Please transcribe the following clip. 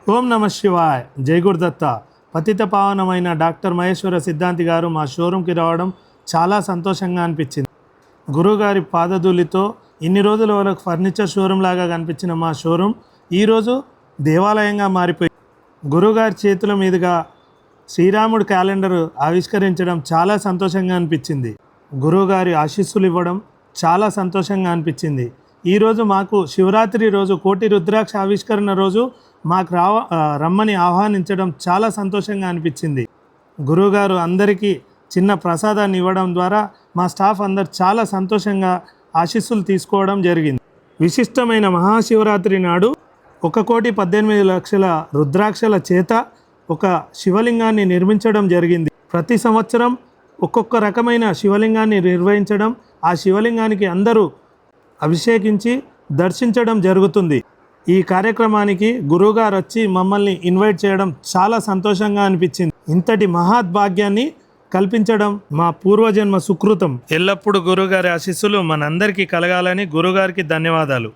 ఓం నమ శివాయ్. జై గురుదత్త. పతిత పావనమైన డాక్టర్ మహేశ్వర సిద్ధాంతి గారు మా షోరూమ్కి రావడం చాలా సంతోషంగా అనిపించింది. గురువుగారి పాదధూళితో ఇన్ని రోజుల వరకు ఫర్నిచర్ షోరూమ్ లాగా కనిపించిన మా షోరూమ్ ఈరోజు దేవాలయంగా మారిపోయింది. గురువుగారి చేతుల మీదుగా శ్రీరాముడి క్యాలెండర్ ఆవిష్కరించడం చాలా సంతోషంగా అనిపించింది. గురువుగారి ఆశీస్సులు ఇవ్వడం చాలా సంతోషంగా అనిపించింది. ఈరోజు మాకు శివరాత్రి రోజు కోటి రుద్రాక్ష ఆవిష్కరణ రోజు మాకు రమ్మని ఆహ్వానించడం చాలా సంతోషంగా అనిపించింది. గురువుగారు అందరికీ చిన్న ప్రసాదాన్ని ఇవ్వడం ద్వారా మా స్టాఫ్ అందరు చాలా సంతోషంగా ఆశీస్సులు తీసుకోవడం జరిగింది. విశిష్టమైన మహాశివరాత్రి నాడు 1,18,00,000 రుద్రాక్షల చేత ఒక శివలింగాన్ని నిర్మించడం జరిగింది. ప్రతి సంవత్సరం ఒక్కొక్క రకమైన శివలింగాన్ని నిర్వహించడం, ఆ శివలింగానికి అందరూ అభిషేకించి దర్శించడం జరుగుతుంది. ఈ కార్యక్రమానికి గురువుగారు వచ్చి మమ్మల్ని ఇన్వైట్ చేయడం చాలా సంతోషంగా అనిపించింది. ఇంతటి మహాద్భాగ్యాన్ని కల్పించడం మా పూర్వజన్మ సుకృతం. ఎల్లప్పుడూ గురువుగారి ఆశీస్సులు మనందరికీ కలగాలని గురువుగారికి ధన్యవాదాలు.